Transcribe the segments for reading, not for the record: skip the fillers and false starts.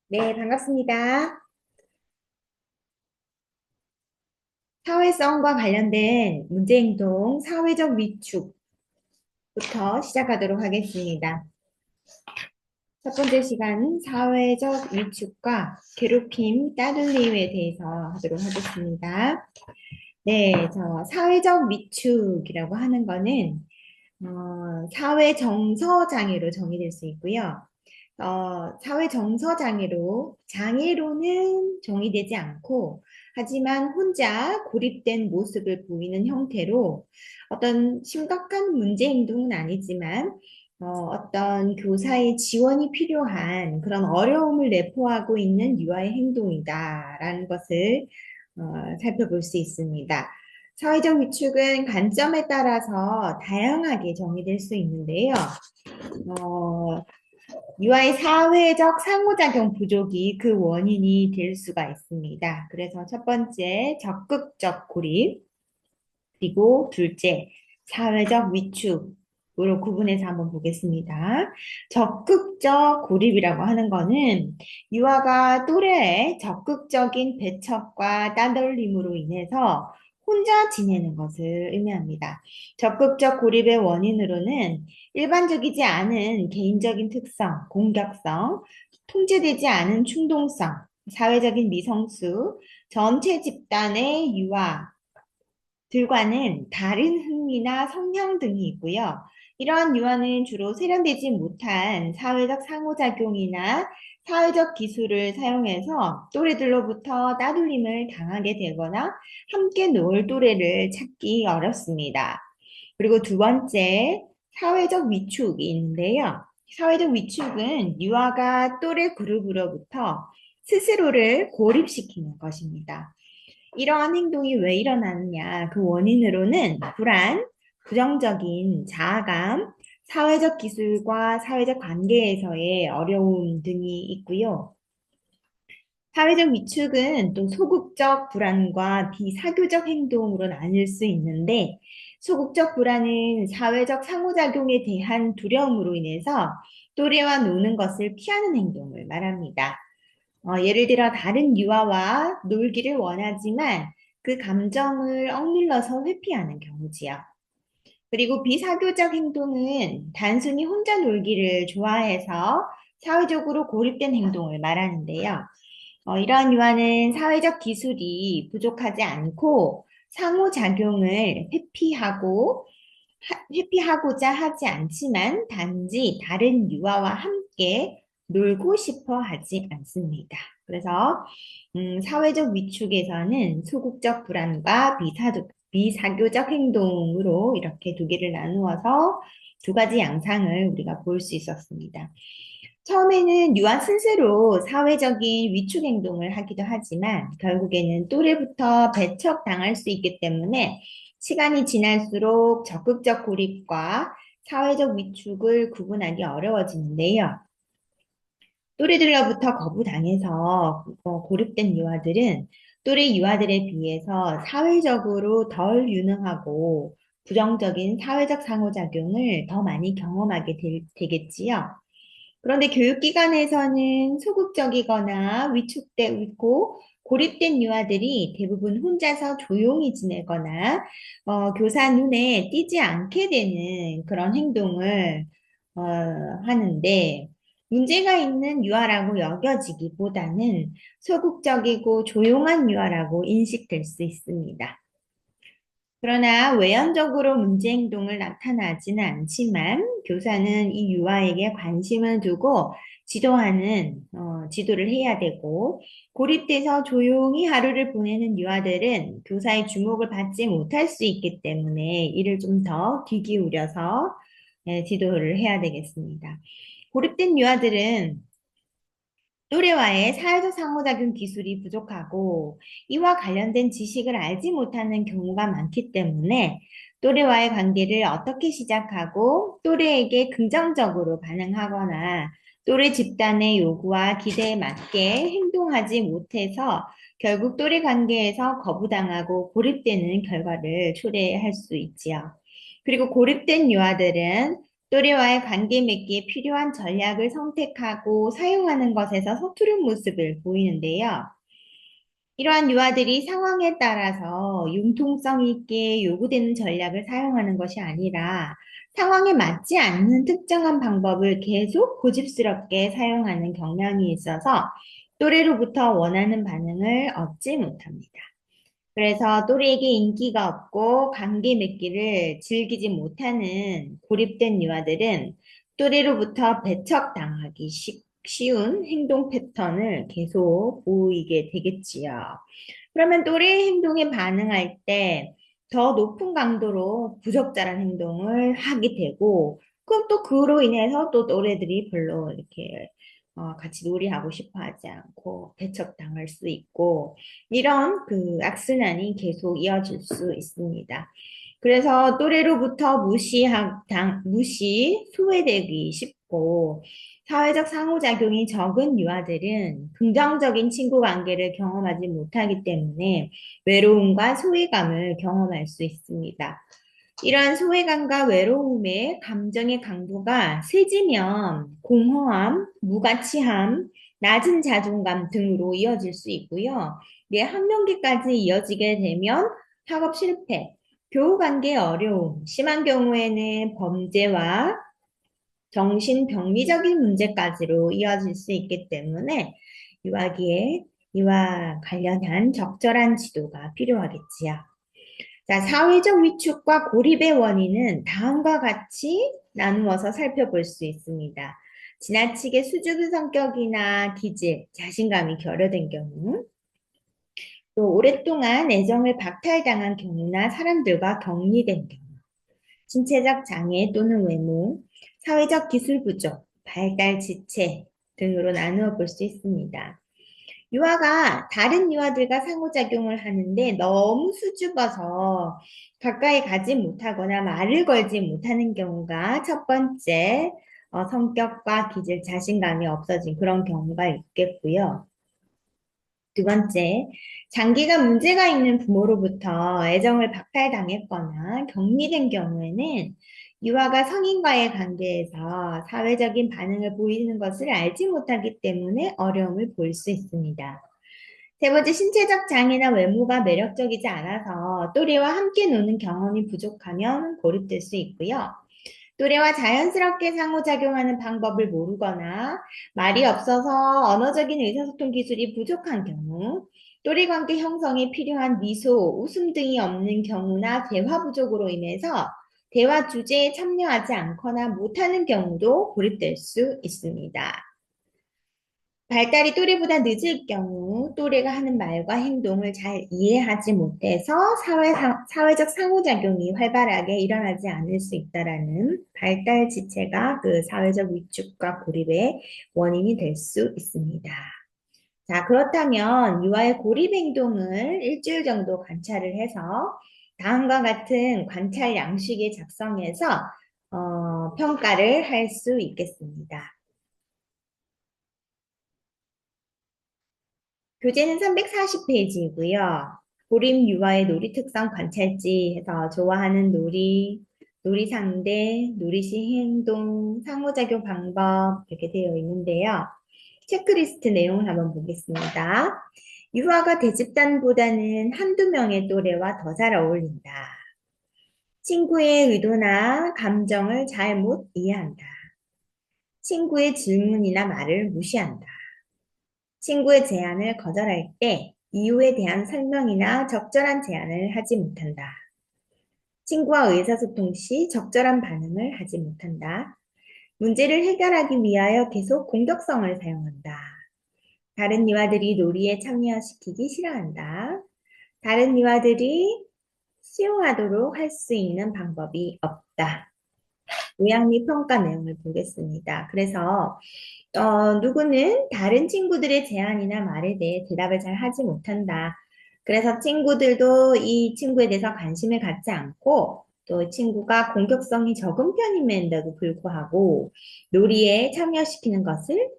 네, 반갑습니다. 사회성과 관련된 문제행동, 사회적 위축부터 시작하도록 하겠습니다. 첫 번째 시간은 사회적 위축과 괴롭힘, 따돌림에 대해서 하도록 하겠습니다. 네, 사회적 위축이라고 하는 거는 사회 정서 장애로 정의될 수 있고요. 사회 정서 장애로는 정의되지 않고, 하지만 혼자 고립된 모습을 보이는 형태로 어떤 심각한 문제 행동은 아니지만, 어떤 교사의 지원이 필요한 그런 어려움을 내포하고 있는 유아의 행동이다라는 것을 살펴볼 수 있습니다. 사회적 위축은 관점에 따라서 다양하게 정의될 수 있는데요. 어, 유아의 사회적 상호작용 부족이 그 원인이 될 수가 있습니다. 그래서 첫 번째, 적극적 고립, 그리고 둘째, 사회적 위축으로 구분해서 한번 보겠습니다. 적극적 고립이라고 하는 거는 유아가 또래의 적극적인 배척과 따돌림으로 인해서 혼자 지내는 것을 의미합니다. 적극적 고립의 원인으로는 일반적이지 않은 개인적인 특성, 공격성, 통제되지 않은 충동성, 사회적인 미성수, 전체 집단의 유아, 들과는 다른 흥미나 성향 등이 있고요. 이러한 유아는 주로 세련되지 못한 사회적 상호작용이나 사회적 기술을 사용해서 또래들로부터 따돌림을 당하게 되거나 함께 놀 또래를 찾기 어렵습니다. 그리고 두 번째, 사회적 위축이 있는데요. 사회적 위축은 유아가 또래 그룹으로부터 스스로를 고립시키는 것입니다. 이러한 행동이 왜 일어나느냐? 그 원인으로는 불안, 부정적인 자아감, 사회적 기술과 사회적 관계에서의 어려움 등이 있고요. 사회적 위축은 또 소극적 불안과 비사교적 행동으로 나뉠 수 있는데, 소극적 불안은 사회적 상호작용에 대한 두려움으로 인해서 또래와 노는 것을 피하는 행동을 말합니다. 예를 들어 다른 유아와 놀기를 원하지만 그 감정을 억눌러서 회피하는 경우지요. 그리고 비사교적 행동은 단순히 혼자 놀기를 좋아해서 사회적으로 고립된 행동을 말하는데요. 이러한 유아는 사회적 기술이 부족하지 않고 상호작용을 회피하고자 하지 않지만 단지 다른 유아와 함께 놀고 싶어 하지 않습니다. 그래서 사회적 위축에서는 소극적 불안과 비사교적 행동으로 이렇게 두 개를 나누어서 두 가지 양상을 우리가 볼 수 있었습니다. 처음에는 유아 스스로 사회적인 위축 행동을 하기도 하지만 결국에는 또래부터 배척당할 수 있기 때문에 시간이 지날수록 적극적 고립과 사회적 위축을 구분하기 어려워지는데요. 또래들로부터 거부당해서 고립된 유아들은 또래 유아들에 비해서 사회적으로 덜 유능하고 부정적인 사회적 상호작용을 더 많이 경험하게 되겠지요. 그런데 교육기관에서는 소극적이거나 위축되고 고립된 유아들이 대부분 혼자서 조용히 지내거나 교사 눈에 띄지 않게 되는 그런 행동을 어, 하는데 문제가 있는 유아라고 여겨지기보다는 소극적이고 조용한 유아라고 인식될 수 있습니다. 그러나 외연적으로 문제 행동을 나타나지는 않지만 교사는 이 유아에게 관심을 두고 지도를 해야 되고 고립돼서 조용히 하루를 보내는 유아들은 교사의 주목을 받지 못할 수 있기 때문에 이를 좀 더 귀 기울여서 지도를 해야 되겠습니다. 고립된 유아들은 또래와의 사회적 상호작용 기술이 부족하고 이와 관련된 지식을 알지 못하는 경우가 많기 때문에 또래와의 관계를 어떻게 시작하고 또래에게 긍정적으로 반응하거나 또래 집단의 요구와 기대에 맞게 행동하지 못해서 결국 또래 관계에서 거부당하고 고립되는 결과를 초래할 수 있지요. 그리고 고립된 유아들은 또래와의 관계 맺기에 필요한 전략을 선택하고 사용하는 것에서 서투른 모습을 보이는데요. 이러한 유아들이 상황에 따라서 융통성 있게 요구되는 전략을 사용하는 것이 아니라 상황에 맞지 않는 특정한 방법을 계속 고집스럽게 사용하는 경향이 있어서 또래로부터 원하는 반응을 얻지 못합니다. 그래서 또래에게 인기가 없고 관계 맺기를 즐기지 못하는 고립된 유아들은 또래로부터 배척당하기 쉬운 행동 패턴을 계속 보이게 되겠지요. 그러면 또래 행동에 반응할 때 더 높은 강도로 부적절한 행동을 하게 되고, 그럼 또 그로 인해서 또 또래들이 별로 이렇게 같이 놀이하고 싶어 하지 않고 배척당할 수 있고, 이런 그 악순환이 계속 이어질 수 있습니다. 그래서 또래로부터 소외되기 쉽고, 사회적 상호작용이 적은 유아들은 긍정적인 친구 관계를 경험하지 못하기 때문에 외로움과 소외감을 경험할 수 있습니다. 이러한 소외감과 외로움의 감정의 강도가 세지면 공허함, 무가치함, 낮은 자존감 등으로 이어질 수 있고요. 이게 학령기까지 이어지게 되면 학업 실패, 교우관계 어려움, 심한 경우에는 범죄와 정신병리적인 문제까지로 이어질 수 있기 때문에 이와 관련한 적절한 지도가 필요하겠지요. 자, 사회적 위축과 고립의 원인은 다음과 같이 나누어서 살펴볼 수 있습니다. 지나치게 수줍은 성격이나 기질, 자신감이 결여된 경우, 또 오랫동안 애정을 박탈당한 경우나 사람들과 격리된 경우, 신체적 장애 또는 외모, 사회적 기술 부족, 발달 지체 등으로 나누어 볼 수 있습니다. 유아가 다른 유아들과 상호작용을 하는데 너무 수줍어서 가까이 가지 못하거나 말을 걸지 못하는 경우가 첫 번째, 성격과 기질, 자신감이 없어진 그런 경우가 있겠고요. 두 번째, 장기가 문제가 있는 부모로부터 애정을 박탈당했거나 격리된 경우에는 유아가 성인과의 관계에서 사회적인 반응을 보이는 것을 알지 못하기 때문에 어려움을 볼 수 있습니다. 세 번째, 신체적 장애나 외모가 매력적이지 않아서 또래와 함께 노는 경험이 부족하면 고립될 수 있고요. 또래와 자연스럽게 상호작용하는 방법을 모르거나 말이 없어서 언어적인 의사소통 기술이 부족한 경우, 또래 관계 형성에 필요한 미소, 웃음 등이 없는 경우나 대화 부족으로 인해서 대화 주제에 참여하지 않거나 못하는 경우도 고립될 수 있습니다. 발달이 또래보다 늦을 경우 또래가 하는 말과 행동을 잘 이해하지 못해서 사회적 상호작용이 활발하게 일어나지 않을 수 있다라는 발달 지체가 그 사회적 위축과 고립의 원인이 될 수 있습니다. 자, 그렇다면 유아의 고립 행동을 일주일 정도 관찰을 해서 다음과 같은 관찰 양식에 작성해서 평가를 할 수 있겠습니다. 교재는 340페이지이고요. 고립 유아의 놀이 특성 관찰지 해서 좋아하는 놀이, 놀이 상대, 놀이 시 행동, 상호작용 방법 이렇게 되어 있는데요. 체크리스트 내용을 한번 보겠습니다. 유아가 대집단보다는 한두 명의 또래와 더 잘 어울린다. 친구의 의도나 감정을 잘 못 이해한다. 친구의 질문이나 말을 무시한다. 친구의 제안을 거절할 때 이유에 대한 설명이나 적절한 제안을 하지 못한다. 친구와 의사소통 시 적절한 반응을 하지 못한다. 문제를 해결하기 위하여 계속 공격성을 사용한다. 다른 이와들이 놀이에 참여시키기 싫어한다. 다른 이와들이 수용하도록 할 수 있는 방법이 없다. 요약 및 평가 내용을 보겠습니다. 그래서 누구는 다른 친구들의 제안이나 말에 대해 대답을 잘 하지 못한다. 그래서 친구들도 이 친구에 대해서 관심을 갖지 않고 또 친구가 공격성이 적은 편임에도 불구하고 놀이에 참여시키는 것을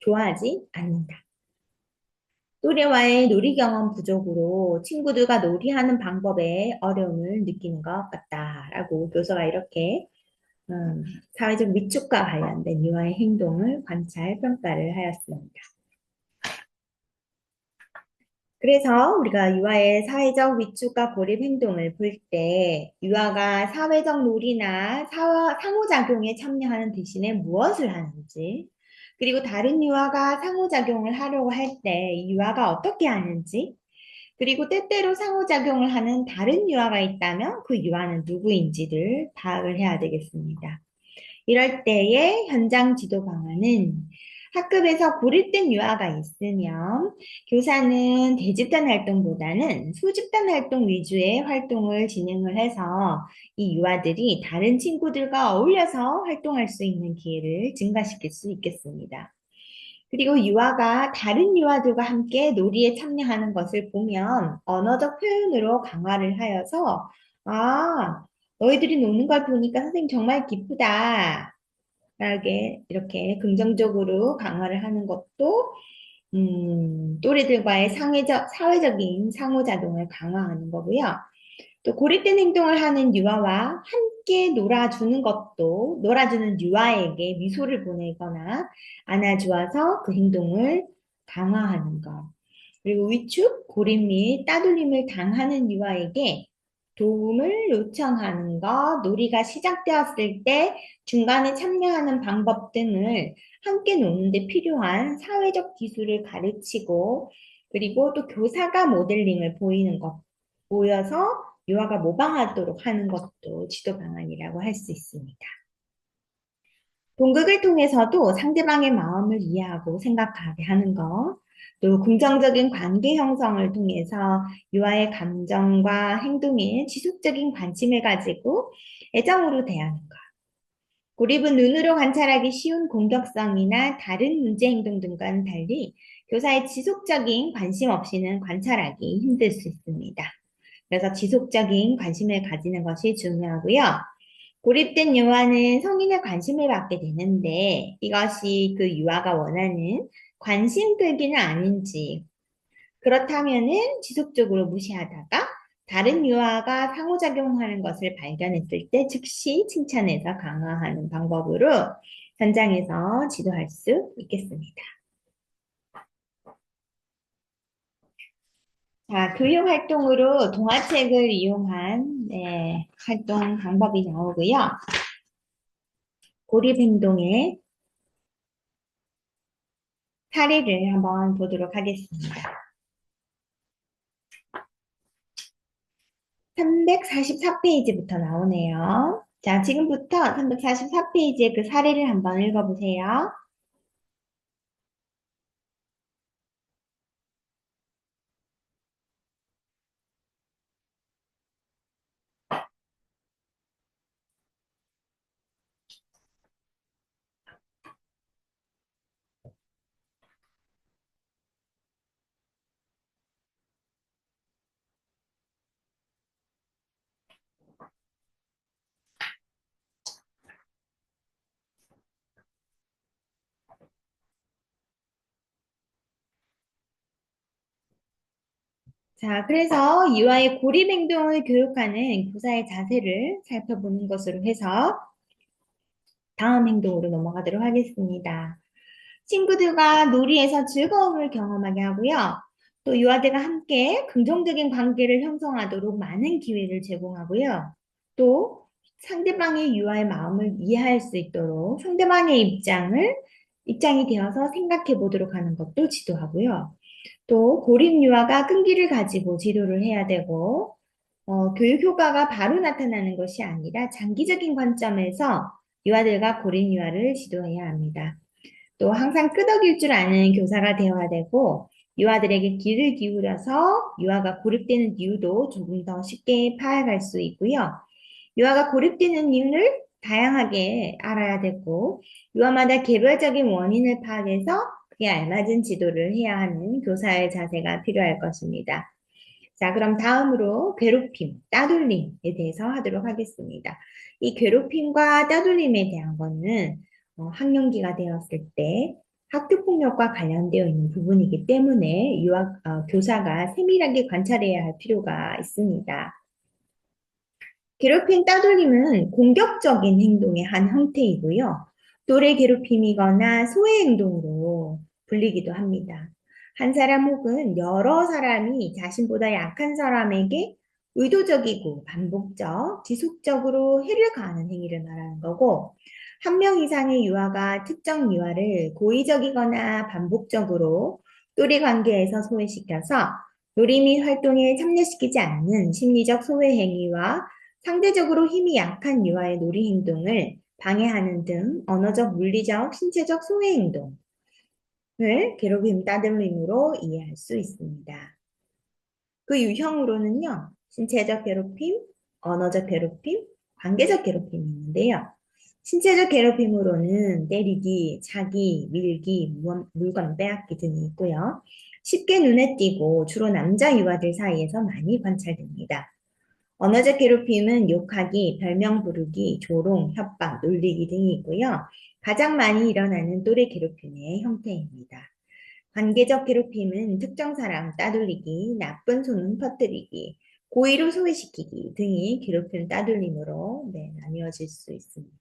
좋아하지 않는다. 또래와의 놀이 경험 부족으로 친구들과 놀이하는 방법에 어려움을 느끼는 것 같다라고 교서가 이렇게 음, 사회적 위축과 관련된 유아의 행동을 관찰, 평가를 하였습니다. 그래서 우리가 유아의 사회적 위축과 고립 행동을 볼 때 유아가 사회적 놀이나 상호작용에 참여하는 대신에 무엇을 하는지, 그리고 다른 유아가 상호작용을 하려고 할 때 유아가 어떻게 하는지, 그리고 때때로 상호작용을 하는 다른 유아가 있다면 그 유아는 누구인지를 파악을 해야 되겠습니다. 이럴 때의 현장 지도 방안은 학급에서 고립된 유아가 있으면 교사는 대집단 활동보다는 소집단 활동 위주의 활동을 진행을 해서 이 유아들이 다른 친구들과 어울려서 활동할 수 있는 기회를 증가시킬 수 있겠습니다. 그리고 유아가 다른 유아들과 함께 놀이에 참여하는 것을 보면 언어적 표현으로 강화를 하여서 아, 너희들이 노는 걸 보니까 선생님 정말 기쁘다. 이렇게 긍정적으로 강화를 하는 것도 또래들과의 사회적인 상호작용을 강화하는 거고요. 또 고립된 행동을 하는 유아와 함께 놀아주는 것도 놀아주는 유아에게 미소를 보내거나 안아주어서 그 행동을 강화하는 것. 그리고 위축, 고립 및 따돌림을 당하는 유아에게 도움을 요청하는 것, 놀이가 시작되었을 때 중간에 참여하는 방법 등을 함께 노는데 필요한 사회적 기술을 가르치고, 그리고 또 교사가 모델링을 보이는 것, 보여서 유아가 모방하도록 하는 것도 지도 방안이라고 할 수 있습니다. 동극을 통해서도 상대방의 마음을 이해하고 생각하게 하는 것, 또 긍정적인 관계 형성을 통해서 유아의 감정과 행동에 지속적인 관심을 가지고 애정으로 대하는 것. 고립은 눈으로 관찰하기 쉬운 공격성이나 다른 문제 행동 등과는 달리 교사의 지속적인 관심 없이는 관찰하기 힘들 수 있습니다. 그래서 지속적인 관심을 가지는 것이 중요하고요. 고립된 유아는 성인의 관심을 받게 되는데 이것이 그 유아가 원하는 관심 끌기는 아닌지 그렇다면은 지속적으로 무시하다가 다른 유아가 상호작용하는 것을 발견했을 때 즉시 칭찬해서 강화하는 방법으로 현장에서 지도할 수 있겠습니다. 자, 교육 활동으로 동화책을 이용한 활동 방법이 나오고요. 고립 행동의 사례를 한번 보도록 하겠습니다. 344페이지부터 나오네요. 자, 지금부터 344페이지의 그 사례를 한번 읽어보세요. 자, 그래서 유아의 고립 행동을 교육하는 교사의 자세를 살펴보는 것으로 해서 다음 행동으로 넘어가도록 하겠습니다. 친구들과 놀이에서 즐거움을 경험하게 하고요. 또 유아들과 함께 긍정적인 관계를 형성하도록 많은 기회를 제공하고요. 또 상대방의 유아의 마음을 이해할 수 있도록 상대방의 입장이 되어서 생각해 보도록 하는 것도 지도하고요. 또 고립 유아가 끈기를 가지고 지도를 해야 되고 교육 효과가 바로 나타나는 것이 아니라 장기적인 관점에서 유아들과 고립 유아를 지도해야 합니다. 또 항상 끄덕일 줄 아는 교사가 되어야 되고 유아들에게 귀를 기울여서 유아가 고립되는 이유도 조금 더 쉽게 파악할 수 있고요. 유아가 고립되는 이유를 다양하게 알아야 되고 유아마다 개별적인 원인을 파악해서 그에 알맞은 지도를 해야 하는 교사의 자세가 필요할 것입니다. 자, 그럼 다음으로 괴롭힘, 따돌림에 대해서 하도록 하겠습니다. 이 괴롭힘과 따돌림에 대한 거는 학령기가 되었을 때 학교폭력과 관련되어 있는 부분이기 때문에 교사가 세밀하게 관찰해야 할 필요가 있습니다. 괴롭힘 따돌림은 공격적인 행동의 한 형태이고요. 또래 괴롭힘이거나 소외 행동으로 불리기도 합니다. 한 사람 혹은 여러 사람이 자신보다 약한 사람에게 의도적이고 반복적, 지속적으로 해를 가하는 행위를 말하는 거고, 한 명 이상의 유아가 특정 유아를 고의적이거나 반복적으로 또래 관계에서 소외시켜서 놀이 및 활동에 참여시키지 않는 심리적 소외 행위와 상대적으로 힘이 약한 유아의 놀이 행동을 방해하는 등 언어적, 물리적, 신체적 소외 행동을 괴롭힘 따돌림으로 이해할 수 있습니다. 그 유형으로는요, 신체적 괴롭힘, 언어적 괴롭힘, 관계적 괴롭힘이 있는데요. 신체적 괴롭힘으로는 때리기, 차기, 밀기, 물건 빼앗기 등이 있고요. 쉽게 눈에 띄고 주로 남자 유아들 사이에서 많이 관찰됩니다. 언어적 괴롭힘은 욕하기, 별명 부르기, 조롱, 협박, 놀리기 등이 있고요. 가장 많이 일어나는 또래 괴롭힘의 형태입니다. 관계적 괴롭힘은 특정 사람 따돌리기, 나쁜 소문 퍼뜨리기, 고의로 소외시키기 등이 괴롭힘 따돌림으로 나뉘어질 수 있습니다.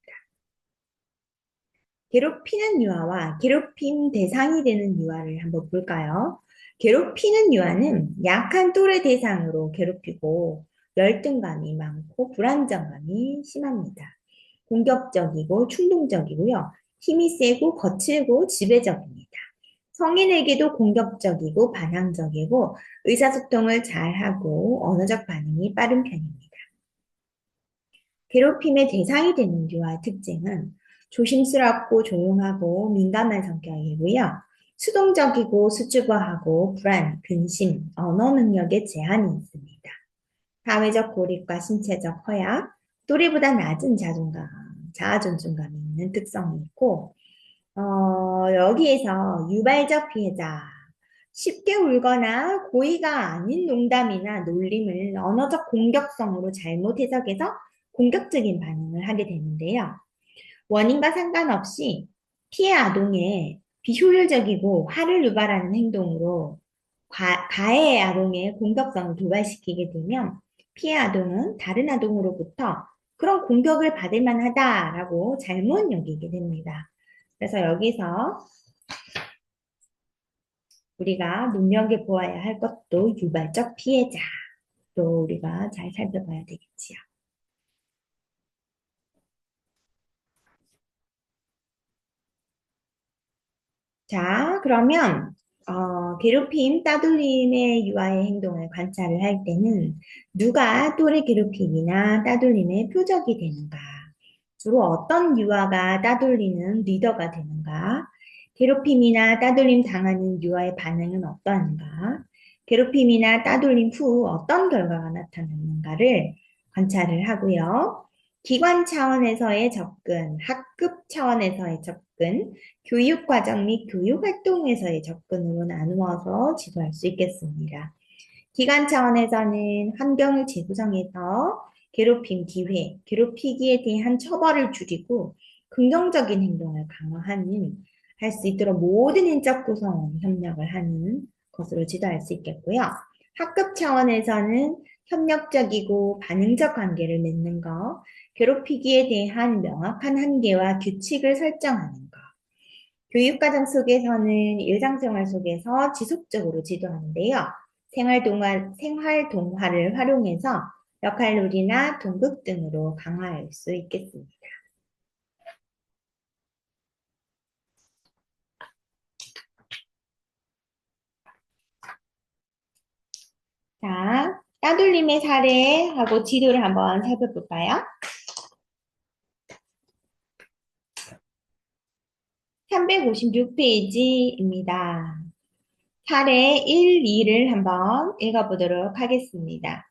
괴롭히는 유아와 괴롭힘 대상이 되는 유아를 한번 볼까요? 괴롭히는 유아는 약한 또래 대상으로 괴롭히고 열등감이 많고 불안정감이 심합니다. 공격적이고 충동적이고요. 힘이 세고 거칠고 지배적입니다. 성인에게도 공격적이고 반항적이고 의사소통을 잘하고 언어적 반응이 빠른 편입니다. 괴롭힘의 대상이 되는 유아의 특징은 조심스럽고 조용하고 민감한 성격이고요. 수동적이고 수줍어하고 불안, 근심, 언어 능력에 제한이 있습니다. 사회적 고립과 신체적 허약, 또래보다 낮은 자존감, 자아존중감이 있는 특성이 있고, 여기에서 유발적 피해자, 쉽게 울거나 고의가 아닌 농담이나 놀림을 언어적 공격성으로 잘못 해석해서 공격적인 반응을 하게 되는데요. 원인과 상관없이 피해 아동의 비효율적이고 화를 유발하는 행동으로 가해 아동의 공격성을 도발시키게 되면 피해 아동은 다른 아동으로부터 그런 공격을 받을 만하다라고 잘못 여기게 됩니다. 그래서 여기서 우리가 눈여겨보아야 할 것도 유발적 피해자. 또 우리가 잘 살펴봐야 되겠지요. 자, 그러면 괴롭힘, 따돌림의 유아의 행동을 관찰을 할 때는 누가 또래 괴롭힘이나 따돌림의 표적이 되는가? 주로 어떤 유아가 따돌리는 리더가 되는가? 괴롭힘이나 따돌림 당하는 유아의 반응은 어떠한가? 괴롭힘이나 따돌림 후 어떤 결과가 나타나는가를 관찰을 하고요. 기관 차원에서의 접근, 학급 차원에서의 접근, 교육과정 및 교육활동에서의 접근으로 나누어서 지도할 수 있겠습니다. 기관 차원에서는 환경을 재구성해서 괴롭힘 기회, 괴롭히기에 대한 처벌을 줄이고 긍정적인 행동을 강화하는 할 수 있도록 모든 인적 구성원 협력을 하는 것으로 지도할 수 있겠고요. 학급 차원에서는 협력적이고 반응적 관계를 맺는 것, 괴롭히기에 대한 명확한 한계와 규칙을 설정하는 것, 교육과정 속에서는 일상생활 속에서 지속적으로 지도하는데요. 생활 동화를 활용해서 역할놀이나 동극 등으로 강화할 수 있겠습니다. 자, 따돌림의 사례하고 지도를 한번 살펴볼까요? 356페이지입니다. 사례 1, 2를 한번 읽어보도록 하겠습니다.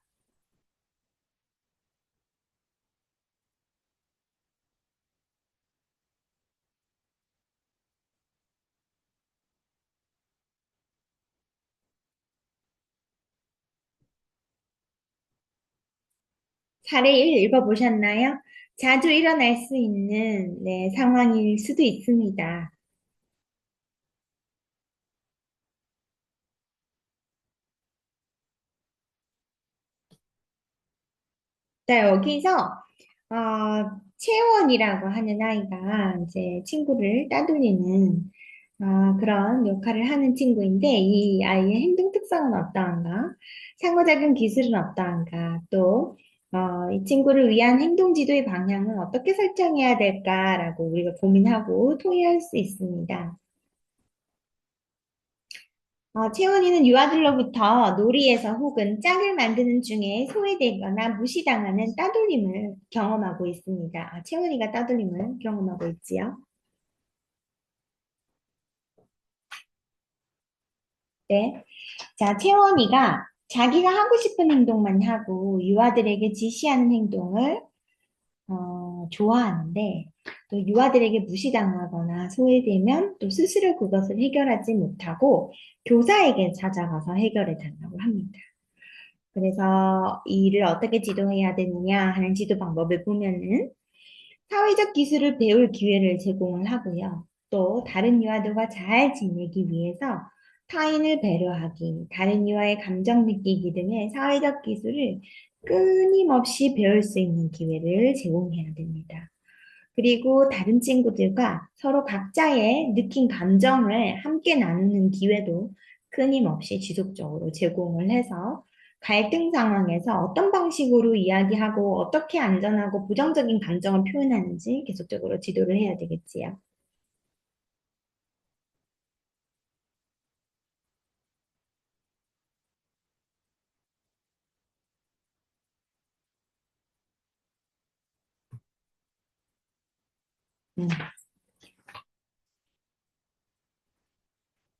사례 1 읽어보셨나요? 자주 일어날 수 있는 상황일 수도 있습니다. 자, 여기서 채원이라고 하는 아이가 이제 친구를 따돌리는 그런 역할을 하는 친구인데 이 아이의 행동 특성은 어떠한가? 상호작용 기술은 어떠한가? 또 이 친구를 위한 행동 지도의 방향은 어떻게 설정해야 될까라고 우리가 고민하고 토의할 수 있습니다. 채원이는 유아들로부터 놀이에서 혹은 짝을 만드는 중에 소외되거나 무시당하는 따돌림을 경험하고 있습니다. 채원이가 따돌림을 경험하고 있지요. 네. 자, 채원이가 자기가 하고 싶은 행동만 하고 유아들에게 지시하는 행동을 좋아하는데 또 유아들에게 무시당하거나 소외되면 또 스스로 그것을 해결하지 못하고 교사에게 찾아가서 해결해 달라고 합니다. 그래서 이 일을 어떻게 지도해야 되느냐 하는 지도 방법을 보면은 사회적 기술을 배울 기회를 제공을 하고요. 또 다른 유아들과 잘 지내기 위해서 타인을 배려하기, 다른 유아의 감정 느끼기 등의 사회적 기술을 끊임없이 배울 수 있는 기회를 제공해야 됩니다. 그리고 다른 친구들과 서로 각자의 느낀 감정을 함께 나누는 기회도 끊임없이 지속적으로 제공을 해서 갈등 상황에서 어떤 방식으로 이야기하고 어떻게 안전하고 부정적인 감정을 표현하는지 계속적으로 지도를 해야 되겠지요. 음,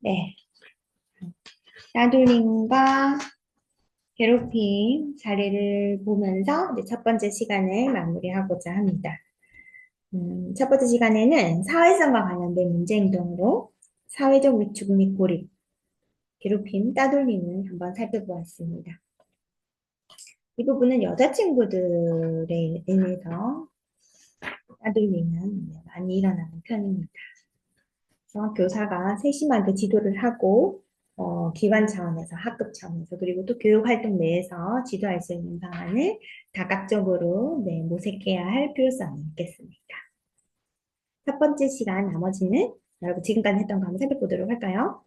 네. 따돌림과 괴롭힘 사례를 보면서 이제 첫 번째 시간을 마무리하고자 합니다. 첫 번째 시간에는 사회성과 관련된 문제 행동으로 사회적 위축 및 고립, 괴롭힘, 따돌림을 한번 살펴보았습니다. 이 부분은 여자친구들에 인해서 따돌림은 많이 일어나는 편입니다. 그래서 교사가 세심하게 지도를 하고 기관 차원에서 학급 차원에서 그리고 또 교육 활동 내에서 지도할 수 있는 방안을 다각적으로 모색해야 할 필요성이 있겠습니다. 첫 번째 시간 나머지는 여러분 지금까지 했던 거 한번 살펴보도록 할까요?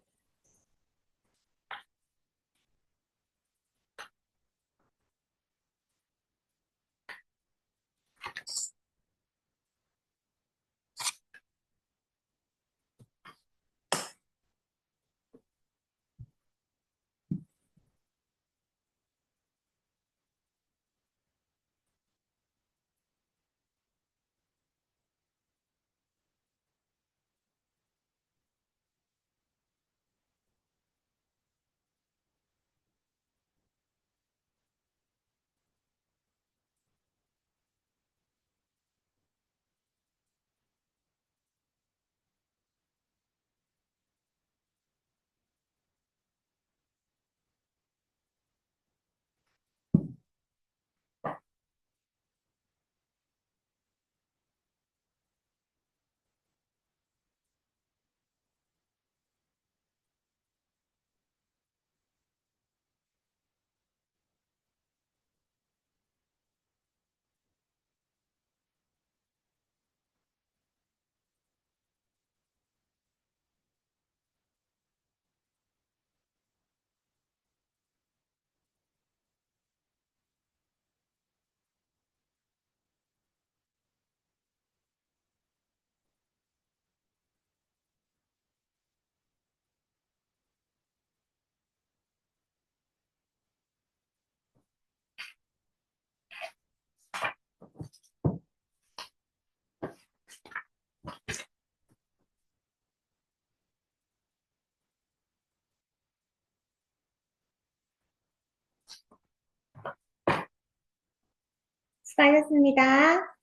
수고하셨습니다.